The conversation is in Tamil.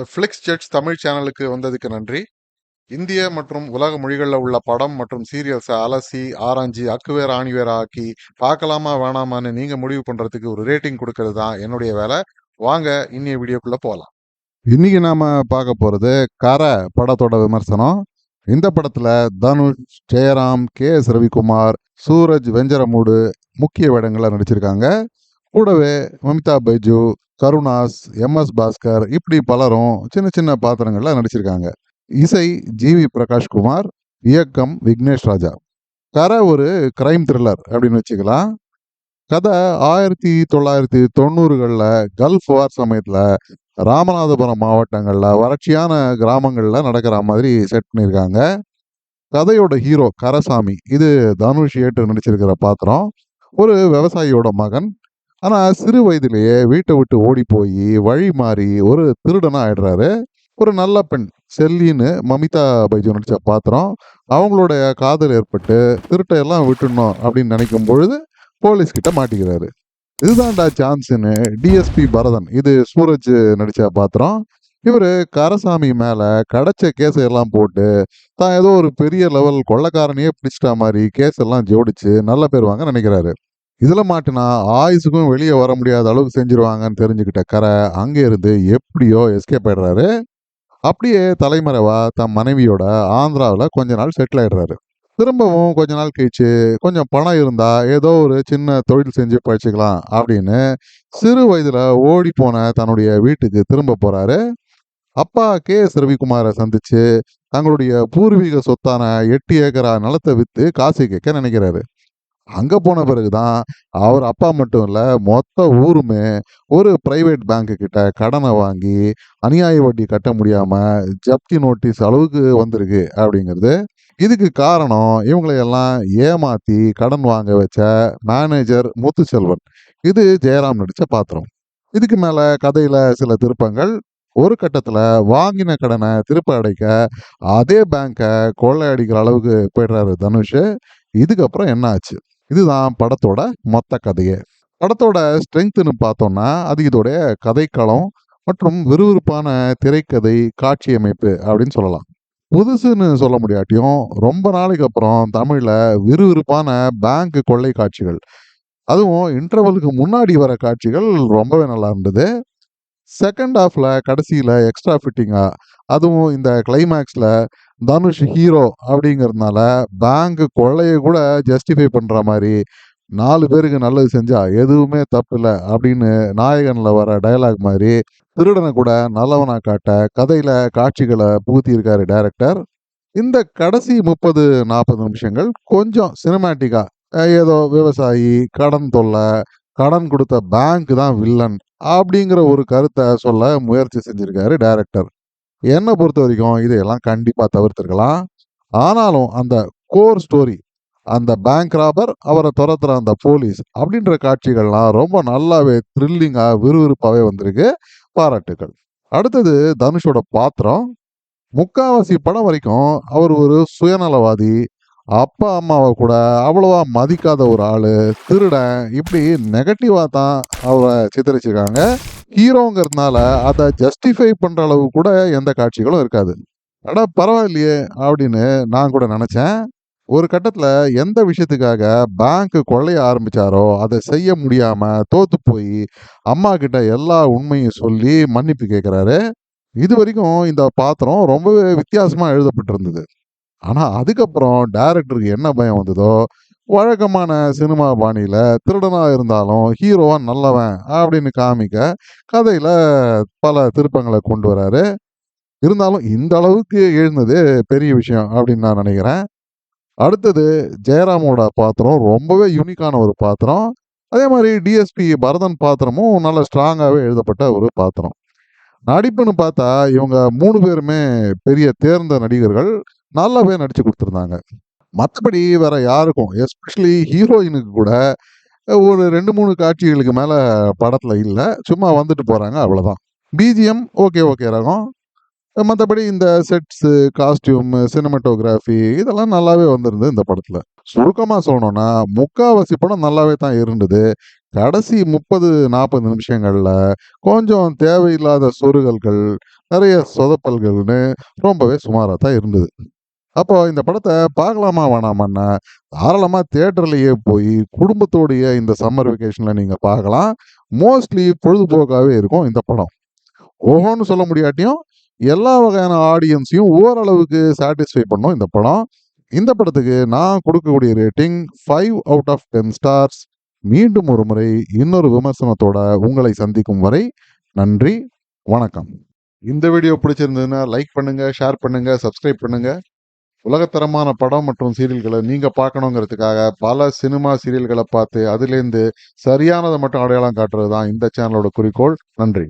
இந்த ஃப்ளிக்ஸ் ஜெட்ஸ் தமிழ் சேனலுக்கு வந்ததுக்கு நன்றி. இந்திய மற்றும் உலக மொழிகளில் உள்ள படம் மற்றும் சீரியல்ஸை அலசி ஆராய்ஞ்சி அக்குவேர் ஆணிவேர் ஆக்கி பார்க்கலாமா வேணாமான்னு நீங்க முடிவு பண்றதுக்கு ஒரு ரேட்டிங் கொடுக்கறது தான் என்னுடைய வேலை. வாங்க இன்னைய வீடியோக்குள்ள போகலாம். இன்னைக்கு நாம பார்க்க போறது கரை படத்தோட விமர்சனம். இந்த படத்துல தனுஷ், ஜெயராம், கே.எஸ். ரவிக்குமார், சூரஜ் வெஞ்சரமூடு முக்கிய வேடங்களை நடிச்சிருக்காங்க. கூடவே மமிதா பைஜு, கருணாஸ், எம்.எஸ். பாஸ்கர் இப்படி பலரும் சின்ன சின்ன பாத்திரங்கள்ல நடிச்சிருக்காங்க. இசை ஜி.வி. பிரகாஷ்குமார், இயக்கம் விக்னேஷ் ராஜா. கரை ஒரு கிரைம் த்ரில்லர் அப்படின்னு வச்சுக்கலாம். கதை 1990களில் கல்ஃப் வார் சமயத்துல ராமநாதபுரம் மாவட்டங்கள்ல வறட்சியான கிராமங்கள்ல நடக்கிற மாதிரி செட் பண்ணியிருக்காங்க. கதையோட ஹீரோ கரசாமி, இது தனுஷ் ஏற்று நடிச்சிருக்கிற பாத்திரம். ஒரு விவசாயியோட மகன். ஆனா சிறு வயதிலேயே வீட்டை விட்டு ஓடி போய் வழி மாறி ஒரு திருடனா ஆயிடுறாரு. ஒரு நல்ல பெண் செல்லின்னு மமிதா பைஜு நடிச்ச பாத்திரம். அவங்களுடைய காதல் ஏற்பட்டு திருட்டையெல்லாம் விட்டுடணும் அப்படின்னு நினைக்கும் பொழுது போலீஸ் கிட்ட மாட்டிக்கிறாரு. இதுதான்டா சான்ஸ்ன்னு டிஎஸ்பி பரதன், இது சூரஜ் நடிச்ச பாத்திரம். இவரு கரசாமி மேல கிடைச்ச கேஸ் எல்லாம் போட்டு தான் ஏதோ ஒரு பெரிய லெவல் கொள்ளைக்காரனையே பிடிச்சிட்டா மாதிரி கேஸ் எல்லாம் ஜோடிச்சு நல்ல பேர் வாங்க நினைக்கிறாரு. இதுல மாட்டினா ஆயுசுக்கும் வெளியே வர முடியாத அளவுக்கு செஞ்சிருவாங்கன்னு தெரிஞ்சுக்கிட்ட கரை அங்கே இருந்து எப்படியோ எஸ்கேப் ஆயிடுறாரு. அப்படியே தலைமறைவா தன் மனைவியோட ஆந்திராவில் கொஞ்ச நாள் செட்டில் ஆயிடுறாரு. திரும்பவும் கொஞ்ச நாள் கழிச்சு கொஞ்சம் பணம் இருந்தா ஏதோ ஒரு சின்ன தொழில் செஞ்சு பழிச்சுக்கலாம் அப்படின்னு சிறு வயதுல ஓடி போன தன்னுடைய வீட்டுக்கு திரும்ப போறாரு. அப்பா கே.எஸ். ரவிக்குமாரை சந்திச்சு தங்களுடைய பூர்வீக சொத்தான 8 ஏக்கரா நிலத்தை வித்து காசு கேட்க நினைக்கிறாரு. அங்க போன பிறகுதான் அவர் அப்பா மட்டும் இல்ல, மொத்த ஊருமே ஒரு பிரைவேட் பேங்க் கிட்ட கடனை வாங்கி அநியாய வட்டி கட்ட முடியாம ஜப்தி நோட்டீஸ் அளவுக்கு வந்திருக்கு அப்படிங்கிறது. இதுக்கு காரணம் இவங்களையெல்லாம் ஏமாத்தி கடன் வாங்க வச்ச மேனேஜர் முத்துச்செல்வன், இது ஜெயராம் நடிச்ச பாத்திரம். இதுக்கு மேல கதையில சில திருப்பங்கள். ஒரு கட்டத்துல வாங்கின கடனை திருப்ப அடைக்க அதே பேங்கை கொள்ளையடிக்கிற அளவுக்கு போயிடுறாரு தனுஷ். இதுக்கப்புறம் என்ன ஆச்சு? இதுதான் படத்தோட மொத்த கதையே. படத்தோட ஸ்ட்ரென்த்னு பார்த்தோம்னா அது இதோடைய கதைக்களம் மற்றும் விறுவிறுப்பான திரைக்கதை காட்சி அமைப்பு அப்படின்னு சொல்லலாம். புதுசுன்னு சொல்ல முடியாட்டியும் ரொம்ப நாளைக்கு அப்புறம் தமிழ்ல விறுவிறுப்பான பேங்க் கொள்ளை காட்சிகள், அதுவும் இன்டர்வலுக்கு முன்னாடி வர காட்சிகள் ரொம்பவே நல்லா இருந்தது. செகண்ட் ஹாஃப்ல கடைசியில எக்ஸ்ட்ரா ஃபிட்டிங்கா, அதுவும் இந்த கிளைமேக்ஸ்ல தனுஷ் ஹீரோ அப்படிங்கிறதுனால பேங்க் கொள்ளையை கூட ஜஸ்டிஃபை பண்ற மாதிரி 4 பேருக்கு நல்லது செஞ்சா எதுவுமே தப்பு இல்லை அப்படின்னு நாயகன்ல வர டயலாக் மாதிரி திருடனை கூட நல்லவனா காட்ட கதையில காட்சிகளை புகுத்தியிருக்காரு டைரக்டர். இந்த கடைசி 30-40 நிமிஷங்கள் கொஞ்சம் சினிமேட்டிக்கா, ஏதோ விவசாயி கடன் தொல்லை, கடன் கொடுத்த பேங்க் தான் வில்லன் அப்படிங்கிற ஒரு கருத்தை சொல்ல முயற்சி செஞ்சிருக்காரு டைரக்டர். என்னை பொறுத்த வரைக்கும் இதையெல்லாம் கண்டிப்பா தவிர்த்திருக்கலாம். ஆனாலும் அந்த கோர் ஸ்டோரி, அந்த பேங்க் ராபர், அவரை துரத்துற அந்த போலீஸ் அப்படின்ற காட்சிகள்லாம் ரொம்ப நல்லாவே த்ரில்லிங்கா விறுவிறுப்பாவே வந்திருக்கு. பாராட்டுக்கள். அடுத்தது தனுஷோட பாத்திரம். முக்காவாசி படம் வரைக்கும் அவர் ஒரு சுயநலவாதி, அப்பா அம்மாவை கூட அவ்வளவா மதிக்காத ஒரு ஆளு, திருடன், இப்படி நெகட்டிவா தான் அவரை சித்தரிச்சிருக்காங்க. ஹீரோங்கிறதுனால அதை ஜஸ்டிஃபை பண்ற அளவு கூட எந்த காட்சிகளும் இருக்காது. அடா பரவாயில்லையே அப்படின்னு நான் கூட நினைச்சேன். ஒரு கட்டத்துல எந்த விஷயத்துக்காக பேங்க் கொள்ளைய ஆரம்பிச்சாரோ அதை செய்ய முடியாம தோத்து போய் அம்மா கிட்ட எல்லா உண்மையும் சொல்லி மன்னிப்பு கேட்கிறாரு. இது வரைக்கும் இந்த பாத்திரம் ரொம்பவே வித்தியாசமா எழுதப்பட்டிருந்தது. ஆனா அதுக்கப்புறம் டைரக்டருக்கு என்ன பயம் வந்ததோ, வழக்கமான சினிமா பாணியில திருடனா இருந்தாலும் ஹீரோவா நல்லவன் அப்படின்னு காமிக்க கதையில பல திருப்பங்களை கொண்டு வராரு. இருந்தாலும் இந்த அளவுக்கு எழுந்தது பெரிய விஷயம் அப்படின்னு நான் நினைக்கிறேன். அடுத்தது ஜெயராமோட பாத்திரம் ரொம்பவே யூனிக்கான ஒரு பாத்திரம். அதே மாதிரி டிஎஸ்பி பரதன் பாத்திரமும் நல்ல ஸ்ட்ராங்காகவே எழுதப்பட்ட ஒரு பாத்திரம். நடிப்புன்னு பார்த்தா இவங்க 3 பேருமே பெரிய தேர்ந்த நடிகர்கள், நல்லாவே நடிச்சு கொடுத்துருந்தாங்க. மற்றபடி வேற யாருக்கும், எஸ்பெஷலி ஹீரோயினுக்கு கூட ஒரு 2-3 காட்சிகளுக்கு மேல படத்துல இல்லை, சும்மா வந்துட்டு போறாங்க அவ்வளவுதான். பிஜிஎம் ஓகே ஓகே ரகம். மற்றபடி இந்த செட்ஸு, காஸ்டியூம், சினிமாட்டோகிராஃபி இதெல்லாம் நல்லாவே வந்திருந்தது இந்த படத்துல. சுருக்கமா சொல்லணும்னா, முக்காவாசி படம் நல்லாவே தான் இருந்தது. கடைசி 30, 40 நிமிஷங்கள்ல கொஞ்சம் தேவையில்லாத சொருகல்கள், நெறைய சொதப்பல்கள்னு ரொம்பவே சுமாரா தான் இருந்தது. அப்போ இந்த படத்த பார்க்கலாமா வேணாமான்னா, தாராளமா தியேட்டர்லயே போய் குடும்பத்தோடயே இந்த சம்மர் வெகேஷன்ல நீங்க பார்க்கலாம். மோஸ்ட்லி பொழுதுபோக்காவே இருக்கும் இந்த படம். ஓஹோன்னு சொல்ல முடியாட்டியும், எல்லா வகையான ஆடியன்ஸையும் ஓரளவுக்கு சாட்டிஸ்ஃபை பண்ணும் இந்த படம். இந்த படத்துக்கு நான் கொடுக்கக்கூடிய ரேட்டிங் 5 அவுட் ஆஃப் 10 ஸ்டார்ஸ். மீண்டும் ஒரு முறை இன்னொரு விமர்சனத்தோட உங்களை சந்திக்கும் வரை நன்றி, வணக்கம். இந்த வீடியோ பிடிச்சிருந்ததுன்னா லைக் பண்ணுங்க, ஷேர் பண்ணுங்க, சப்ஸ்கிரைப் பண்ணுங்க. உலகத்தரமான படம் மற்றும் சீரியல்களை நீங்க பார்க்கணுங்கிறதுக்காக பல சினிமா சீரியல்களை பார்த்து அதிலேருந்து சரியானதை மட்டும் அடையாளம் காட்டுறது தான் இந்த சேனலோட குறிக்கோள். நன்றி.